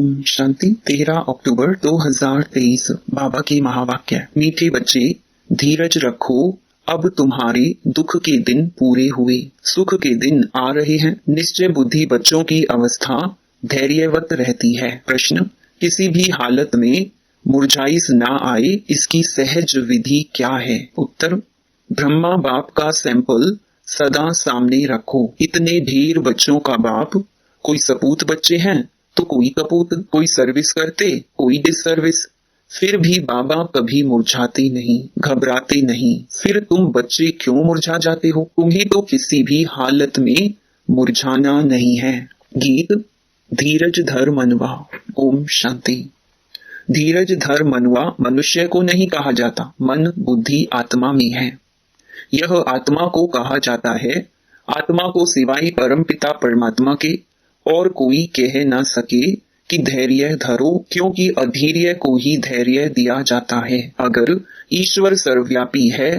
ओम शांति। 13 अक्टूबर 2023 बाबा की महावाक्य। मीठे बच्चे, धीरज रखो, अब तुम्हारे दुख के दिन पूरे हुए, सुख के दिन आ रहे हैं। निश्चय बुद्धि बच्चों की अवस्था धैर्यवत रहती है। प्रश्न, किसी भी हालत में मुरझाइश ना आए, इसकी सहज विधि क्या है? उत्तर, ब्रह्मा बाप का सैंपल सदा सामने रखो। इतने ढेर बच्चों का बाप, कोई सपूत बच्चे हैं तो कोई कपूत, कोई सर्विस करते, कोई डिसर्विस। फिर भी बाबा कभी मुरझाते नहीं, घबराते नहीं। फिर तुम बच्चे क्यों मुरझा जाते हो? तुम्हें तो किसी भी हालत में मुरझाना नहीं है। गीत। धीरज धर मनवा। ओम शांति। धीरज धर मनवा मनुष्य को नहीं कहा जाता, मन बुद्धि आत्मा में है। यह आत्मा को कहा जाता है। आत्मा को सिवाय परम पिता परमात्मा के और कोई कह ना सके कि धैर्य धरो, क्योंकि अधीर्य को ही धैर्य दिया जाता है। अगर ईश्वर सर्वव्यापी है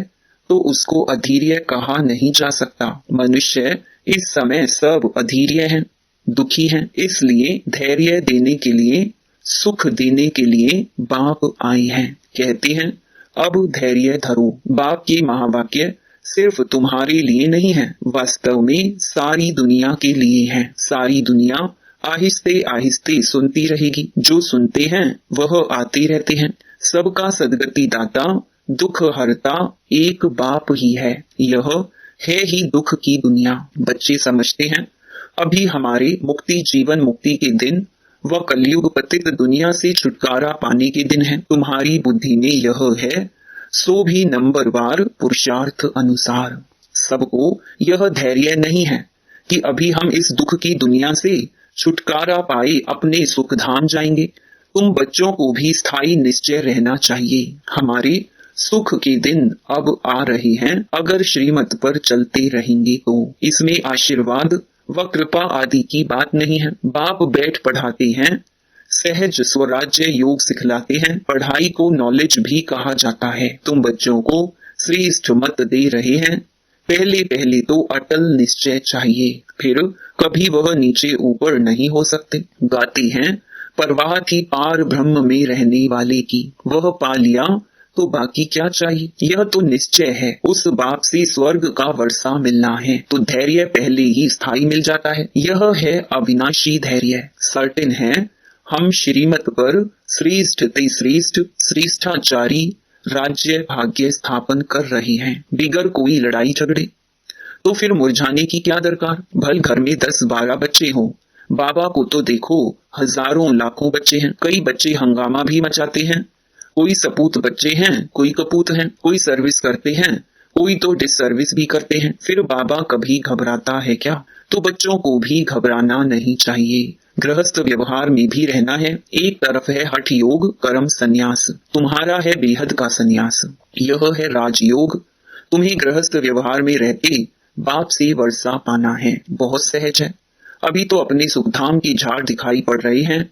तो उसको अधीर्य कहा नहीं जा सकता। मनुष्य इस समय सब अधीर्य हैं, दुखी हैं, इसलिए धैर्य देने के लिए, सुख देने के लिए बाप आए हैं। कहते हैं, अब धैर्य धरो। बाप की महावाक्य सिर्फ तुम्हारे लिए नहीं है, वास्तव में सारी दुनिया के लिए है। सारी दुनिया आहिस्ते आहिस्ते सुनती रहेगी। जो सुनते हैं वह आते रहते हैं। सबका सदगति दाता, दुख हरता एक बाप ही है। यह है ही दुख की दुनिया। बच्चे समझते हैं अभी हमारे मुक्ति, जीवन मुक्ति के दिन व कलयुग पतित दुनिया से छुटकारा पाने के दिन है। तुम्हारी बुद्धि में यह है, सो भी नंबरवार पुरुषार्थ अनुसार। सबको यह धैर्य नहीं है कि अभी हम इस दुख की दुनिया से छुटकारा पाए अपने सुख धाम जाएंगे। तुम बच्चों को भी स्थायी निश्चय रहना चाहिए। हमारे सुख के दिन अब आ रहे हैं, अगर श्रीमत पर चलते रहेंगे तो। इसमें आशीर्वाद व कृपा आदि की बात नहीं है। बाप बैठ पढ़ाते हैं, सहज स्वराज्य योग सिखलाते हैं। पढ़ाई को नॉलेज भी कहा जाता है। तुम बच्चों को श्रेष्ठ मत दे रहे हैं। पहले पहले तो अटल निश्चय चाहिए, फिर कभी वह नीचे ऊपर नहीं हो सकते। गाते हैं, परवाह थी पार ब्रह्म में रहने वाले की, वह पा लिया तो बाकी क्या चाहिए। यह तो निश्चय है, उस बाप से स्वर्ग का वर्षा मिलना है, तो धैर्य पहले ही स्थायी मिल जाता है। यह है अविनाशी धैर्य। सर्टेन है, हम श्रीमत पर श्रेष्ठ ते श्रेष्ठ श्रेष्ठाचारी राज्य भाग्य स्थापन कर रहे हैं, बिगर कोई लड़ाई झगड़े। तो फिर मुरझाने की क्या दरकार? भल घर में 10-12 बच्चे हो, बाबा को तो देखो हजारों लाखों बच्चे हैं। कई बच्चे हंगामा भी मचाते हैं। कोई सपूत बच्चे हैं, कोई कपूत हैं, कोई सर्विस करते हैं, कोई तो डिसर्विस भी करते हैं। फिर बाबा कभी घबराता है क्या? तो बच्चों को भी घबराना नहीं चाहिए। गृहस्थ व्यवहार में भी रहना है। एक तरफ है हठ योग, कर्म संन्यास, तुम्हारा है बेहद का संन्यास। यह है राजयोग। तुम्हें गृहस्थ व्यवहार में रहते बाप से वर्षा पाना है, बहुत सहज है। अभी तो अपने सुखधाम की झाड़ दिखाई पड़ रहे हैं,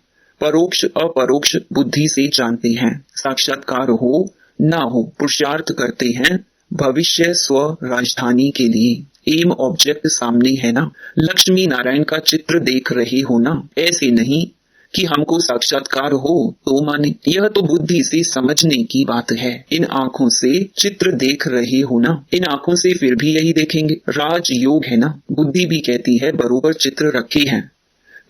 परोक्ष अपरोक्ष बुद्धि से जानते हैं। साक्षात्कार हो ना हो, पुरुषार्थ करते हैं भविष्य स्व राजधानी के लिए। एम ऑब्जेक्ट सामने है ना, लक्ष्मी नारायण का चित्र देख रहे हो ना। ऐसे नहीं कि हमको साक्षात्कार हो तो माने, यह तो बुद्धि से समझने की बात है। इन आंखों से चित्र देख रहे हो ना, इन आंखों से फिर भी यही देखेंगे। राजयोग है ना, बुद्धि भी कहती है बरोबर चित्र रखे हैं,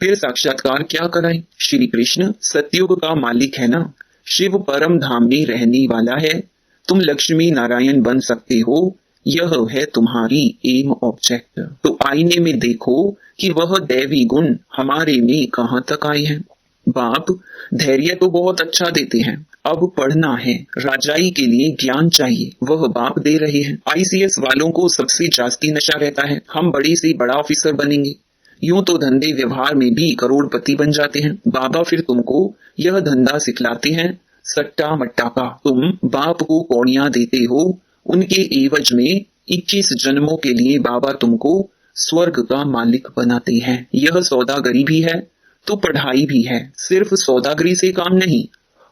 फिर साक्षात्कार क्या कराएं? श्री कृष्ण सतयुग का मालिक है ना, शिव परम धाम में रहने वाला है। तुम लक्ष्मी नारायण बन सकते हो, यह है तुम्हारी एम ऑब्जेक्ट। तो आईने में देखो कि वह दैवी गुण हमारे में कहां तक आए हैं। बाप धैर्य तो बहुत अच्छा देते हैं, अब पढ़ना है। राजाई के लिए ज्ञान चाहिए, वह बाप दे रहे हैं। आईसीएस वालों को सबसे जास्ती नशा रहता है, हम बड़े से बड़ा ऑफिसर बनेंगे। यूं तो धंधे व्यवहार में भी करोड़पति बन जाते हैं। बाबा फिर तुमको यह धंधा सिखलाते हैं, सट्टा मट्टा का। तुम बाप को कौड़ियां देते हो, उनके एवज में 21 जन्मों के लिए बाबा तुमको स्वर्ग का मालिक बनाते हैं। यह सौदागरी भी है तो पढ़ाई भी है। सिर्फ सौदागरी से काम नहीं,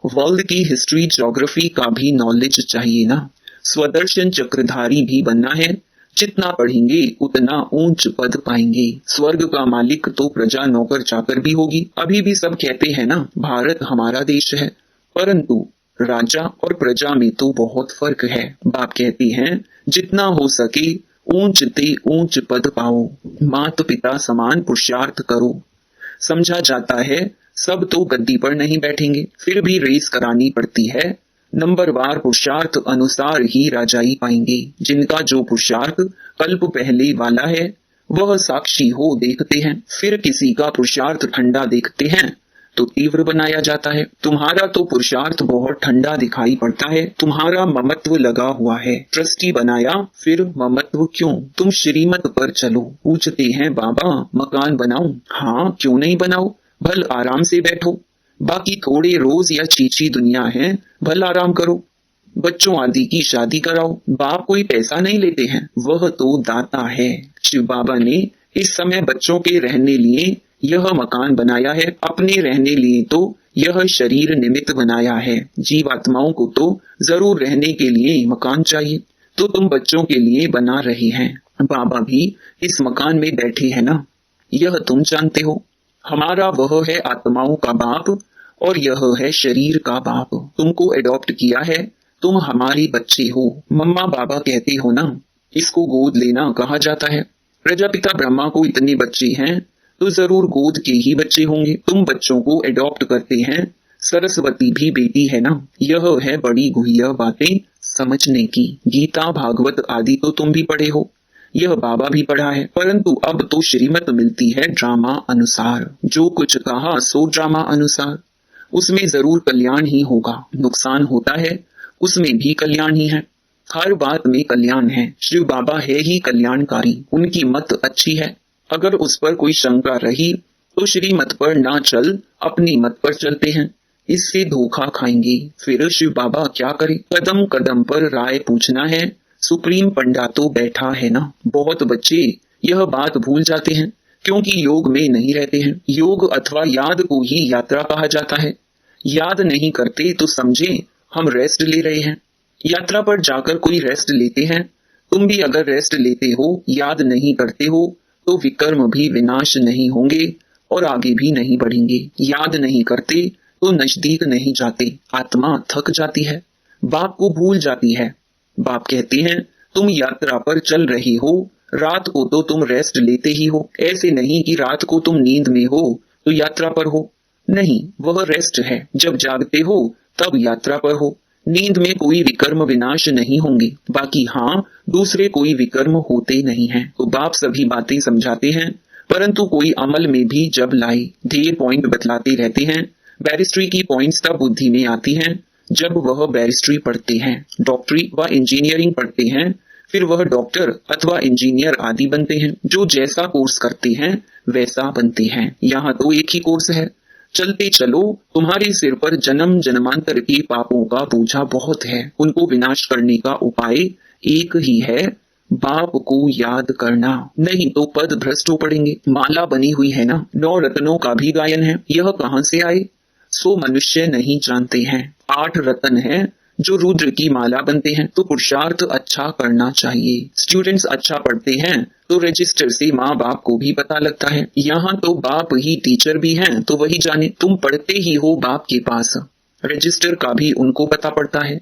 वर्ल्ड की हिस्ट्री ज्योग्राफी का भी नॉलेज चाहिए ना। स्वदर्शन चक्रधारी भी बनना है जितना पढ़ेंगे उतना ऊंच पद पाएंगे। स्वर्ग का मालिक तो प्रजा नौकर चाकर भी होगी। अभी भी सब कहते हैं ना, भारत हमारा देश है, परंतु राजा और प्रजा में तो बहुत फर्क है। बाप कहती हैं जितना हो सके ऊंच ते ऊंच पद पाओ, माता पिता समान पुरुषार्थ करो। समझा जाता है सब तो गद्दी पर नहीं बैठेंगे, फिर भी रेस करानी पड़ती है। नंबरवार पुरुषार्थ अनुसार ही राजाई पाएंगे। जिनका जो पुरुषार्थ कल्प पहले वाला है वह साक्षी हो देखते हैं, फिर किसी का पुरुषार्थ ठंडा देखते हैं तो तीव्र बनाया जाता है। तुम्हारा तो पुरुषार्थ बहुत ठंडा दिखाई पड़ता है, तुम्हारा ममत्व लगा हुआ है। ट्रस्टी बनाया फिर ममत्व क्यों? तुम श्रीमत पर चलो। पूछते हैं बाबा मकान बनाऊं? हाँ क्यों नहीं बनाओ, भल आराम से बैठो। बाकी थोड़े रोज या चीची दुनिया है, भल आराम करो। बच्चों आदि की शादी कराओ, बाप कोई पैसा नहीं लेते हैं, वह तो दाता है। शिव बाबा ने इस समय बच्चों के रहने लिए यह मकान बनाया है, अपने रहने लिए तो यह शरीर निमित्त बनाया है। जीवात्माओं को तो जरूर रहने के लिए मकान चाहिए, तो तुम बच्चों के लिए बना रहे हैं। बाबा भी इस मकान में बैठे हैं ना, यह तुम जानते हो। हमारा वह है आत्माओं का बाप और यह है शरीर का बाप। तुमको एडॉप्ट किया है, तुम हमारे बच्चे हो। मम्मा बाबा कहते हो ना, इसको गोद लेना कहा जाता है। प्रजापिता ब्रह्मा को इतने बच्चे हैं तो जरूर गोद के ही बच्चे होंगे। तुम बच्चों को एडॉप्ट करते हैं, सरस्वती भी बेटी है ना। यह है बड़ी गुह्य बातें समझने की। गीता भागवत आदि तो तुम भी पढ़े हो, यह बाबा भी पढ़ा है, परंतु अब तो श्रीमत मिलती है ड्रामा अनुसार। जो कुछ कहा सो ड्रामा अनुसार, उसमें जरूर कल्याण ही होगा। नुकसान होता है उसमें भी कल्याण ही है। हर बात में कल्याण है। शिव बाबा है ही कल्याणकारी, उनकी मत अच्छी है। अगर उस पर कोई शंका रही तो श्रीमत पर ना चल अपनी मत पर चलते हैं, इससे धोखा खाएंगे। फिर शिव बाबा क्या करे? कदम कदम पर राय पूछना है। सुप्रीम पंडा तो बैठा है ना। बहुत बच्चे यह बात भूल जाते हैं क्योंकि योग में नहीं रहते हैं। योग अथवा याद को ही यात्रा कहा जाता है। याद नहीं करते तो समझे हम रेस्ट ले रहे हैं। यात्रा पर जाकर कोई रेस्ट लेते हैं, तुम भी अगर रेस्ट लेते हो, याद नहीं करते हो तो विकर्म भी विनाश नहीं होंगे और आगे भी नहीं बढ़ेंगे। याद नहीं करते तो नजदीक नहीं जाते, आत्मा थक जाती है, बाप को भूल जाती है। बाप कहते हैं तुम यात्रा पर चल रहे हो, रात को तो तुम रेस्ट लेते ही हो। ऐसे नहीं कि रात को तुम नींद में हो तो यात्रा पर हो, नहीं, वह रेस्ट है। जब जागते हो तब यात्रा पर हो। नींद में कोई विकर्म विनाश नहीं होंगे, बाकी हाँ दूसरे कोई विकर्म होते नहीं हैं। तो बाप सभी बातें समझाते हैं, परंतु कोई अमल में भी जब लाए। ढेर पॉइंट बतलाते रहते हैं। बैरिस्ट्री की पॉइंट्स तब बुद्धि में आती हैं जब वह बैरिस्ट्री पढ़ते हैं, डॉक्टरी व इंजीनियरिंग पढ़ते हैं, फिर वह डॉक्टर अथवा इंजीनियर आदि बनते हैं। जो जैसा कोर्स करते हैं वैसा बनते हैं। यहाँ तो एक ही कोर्स है। चलते चलो, तुम्हारे सिर पर जन्म जन्मांतर के पापों का बोझा बहुत है, उनको विनाश करने का उपाय एक ही है, बाप को याद करना, नहीं तो पद भ्रष्ट हो पड़ेंगे। माला बनी हुई है ना, 9 रत्नों का भी गायन है, यह कहां से आए सो मनुष्य नहीं जानते हैं। 8 रत्न हैं जो रुद्र की माला बनते हैं, तो पुरुषार्थ अच्छा करना चाहिए। स्टूडेंट्स अच्छा पढ़ते हैं तो रजिस्टर से माँ बाप को भी पता लगता है। यहाँ तो बाप ही टीचर भी हैं, तो वही जाने। तुम पढ़ते ही हो बाप के पास, रजिस्टर का भी उनको पता पड़ता है।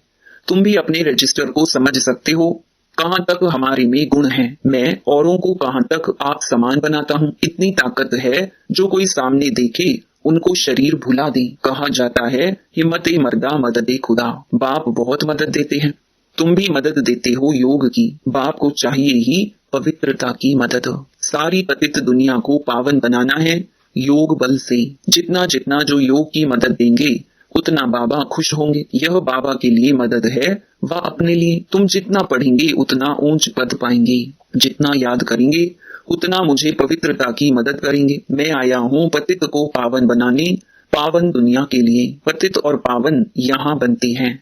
तुम भी अपने रजिस्टर को समझ सकते हो, कहाँ तक हमारे में गुण है, मैं औरों को कहाँ तक आप समान बनाता हूँ। इतनी ताकत है जो कोई सामने देखे उनको शरीर भुला दे। कहा जाता है हिम्मते मर्दा मददे खुदा। बाप बहुत मदद देते हैं, तुम भी मदद देते हो योग की। बाप को चाहिए ही पवित्रता की मदद। सारी पतित दुनिया को पावन बनाना है योग बल से। जितना जितना जो योग की मदद देंगे उतना बाबा खुश होंगे। यह बाबा के लिए मदद है व अपने लिए। तुम जितना पढ़ेंगे उतना ऊंच पद पाएंगे, जितना याद करेंगे उतना मुझे पवित्रता की मदद करेंगे। मैं आया हूँ पतित को पावन बनाने, पावन दुनिया के लिए। पतित और पावन यहाँ बनते हैं,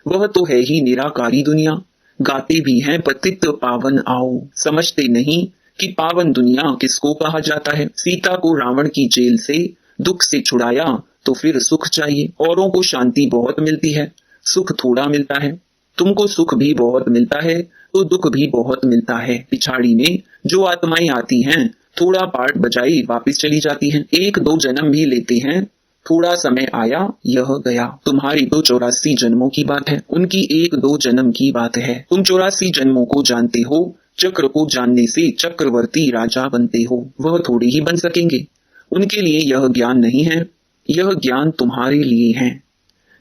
वह तो है ही निराकारी दुनिया। गाते भी हैं पतित पावन आओ, समझते नहीं कि पावन दुनिया किसको कहा जाता है। सीता को रावण की जेल से दुख से छुड़ाया तो फिर सुख चाहिए। औरों को शांति बहुत मिलती है, सुख थोड़ा मिलता है। तुमको सुख भी बहुत मिलता है, तो दुख भी बहुत मिलता है। पिछाड़ी में जो आत्माएं आती हैं, थोड़ा पार्ट बजाई वापस चली जाती हैं, एक दो जन्म भी लेते हैं, थोड़ा समय आया यह गया। तुम्हारी तो 84 जन्मों की बात है, उनकी एक दो जन्म की बात है। तुम 84 जन्मों को जानते हो, चक्र को जानने से चक्रवर्ती राजा बनते हो, वह थोड़ी ही बन सकेंगे। उनके लिए यह ज्ञान नहीं है, यह ज्ञान तुम्हारे लिए है,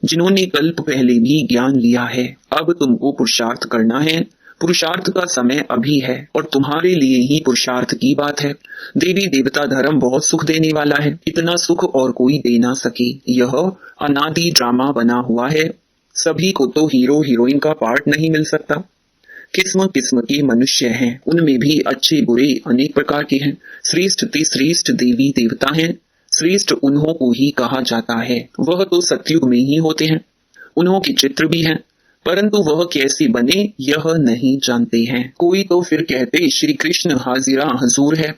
जिन्होंने कल्प पहले भी ज्ञान लिया है। अब तुमको पुरुषार्थ करना है, पुरुषार्थ का समय अभी है और तुम्हारे लिए ही पुरुषार्थ की बात है। देवी देवता धर्म बहुत सुख देने वाला है, इतना सुख और कोई दे ना सके। यह अनादि ड्रामा बना हुआ है, सभी को तो हीरो हीरोइन का पार्ट नहीं मिल सकता। किस्म किस्म के मनुष्य हैं, उनमें भी अच्छे बुरे अनेक प्रकार के हैं। श्रेष्ठ ते श्रेष्ठ देवी देवता हैं, श्रेष्ठ उन्हों को ही कहा जाता है। वह तो सतयुग में ही होते हैं, उन्हों के चित्र भी हैं, परंतु वह कैसे बने यह नहीं जानते हैं। कोई तो फिर कहते श्री कृष्ण हाजिरा हजूर है,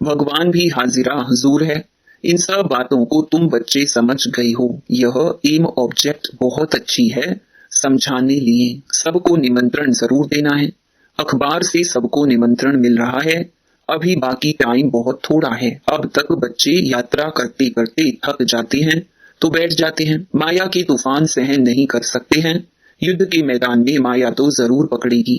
भगवान भी हाजिरा हजूर है। इन सब बातों को तुम बच्चे समझ गए हो। यह एम ऑब्जेक्ट बहुत अच्छी है समझाने लिए। सबको निमंत्रण जरूर देना है, अखबार से सबको निमंत्रण मिल रहा है। अभी बाकी टाइम बहुत थोड़ा है। अब तक बच्चे यात्रा करते करते थक जाते हैं तो बैठ जाते हैं, माया के तूफान सहन नहीं कर सकते हैं। युद्ध के मैदान में माया तो जरूर पकड़ेगी,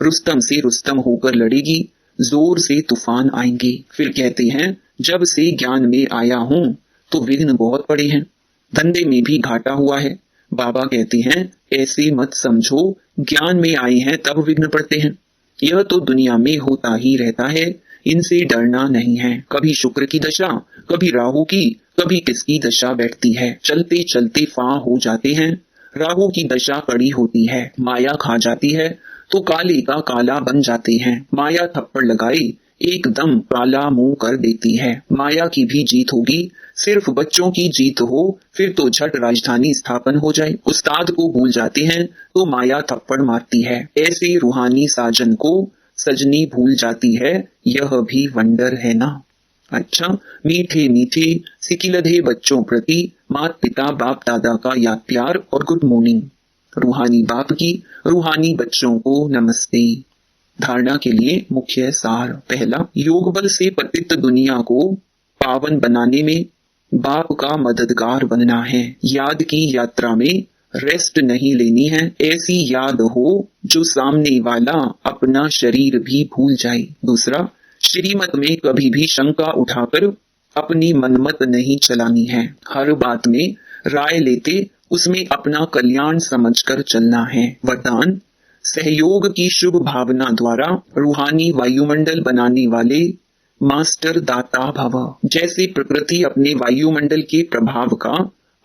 रुस्तम से रुस्तम होकर लड़ेगी, जोर से तूफान आएंगे। फिर कहते हैं जब से ज्ञान में आया हूं तो विघ्न बहुत पड़े हैं, धंधे में भी घाटा हुआ है। बाबा कहते हैं ऐसे मत समझो, ज्ञान में आए हैं तब विघ्न पड़ते हैं। यह तो दुनिया में होता ही रहता है, इनसे डरना नहीं है। कभी शुक्र की दशा, कभी राहु की, कभी किसकी दशा बैठती है, चलते चलते फां हो जाते हैं। राहु की दशा कड़ी होती है, माया खा जाती है तो काले का काला बन जाते हैं। माया थप्पड़ लगाई एकदम काला मुंह कर देती है। माया की भी जीत होगी, सिर्फ बच्चों की जीत हो फिर तो झट राजधानी स्थापन हो जाए। उस्ताद को भूल जाते हैं तो माया थप्पड़ मारती है। ऐसे रूहानी साजन को सजनी भूल जाती है, यह भी वंडर है ना। अच्छा, मीठे मीठे सिकिलधे बच्चों प्रति माता पिता बाप दादा का याद प्यार और गुड मॉर्निंग। रूहानी बाप की रूहानी बच्चों को नमस्ते। धारणा के लिए मुख्य सार। पहला, योग बल से पतित दुनिया को पावन बनाने में बाप का मददगार बनना है। याद की यात्रा में रेस्ट नहीं लेनी है, ऐसी याद हो जो सामने वाला अपना शरीर भी भूल जाए। दूसरा, श्रीमत में कभी भी शंका उठाकर अपनी मनमत नहीं चलानी है। हर बात में राय लेते उसमें अपना कल्याण समझकर चलना है। वरदान, सहयोग की शुभ भावना द्वारा रूहानी वायुमंडल बनाने वाले मास्टर दाता भव। जैसे प्रकृति अपने वायुमंडल के प्रभाव का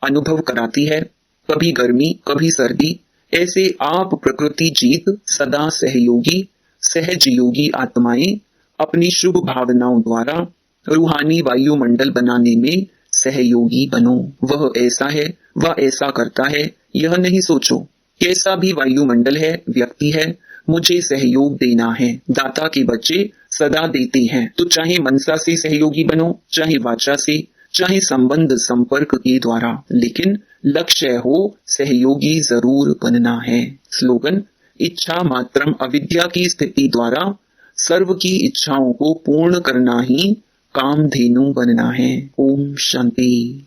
अनुभव कराती है, कभी गर्मी कभी सर्दी, ऐसे आप प्रकृति जीत सदा सहयोगी सहज योगी आत्माएं अपनी शुभ भावनाओं द्वारा रूहानी वायुमंडल बनाने में सहयोगी बनो। वह ऐसा है, वह ऐसा करता है, यह नहीं सोचो कैसा भी वायुमंडल है, व्यक्ति है, मुझे सहयोग देना है। दाता के बच्चे सदा देते हैं, तो चाहे मनसा से सहयोगी बनो, चाहे वाचा से, चाहे संबंध संपर्क के द्वारा, लेकिन लक्ष्य हो सहयोगी जरूर बनना है। स्लोगन, इच्छा मात्रम अविद्या की स्थिति द्वारा सर्व की इच्छाओं को पूर्ण करना ही कामधेनु बनना है। ओम शांति।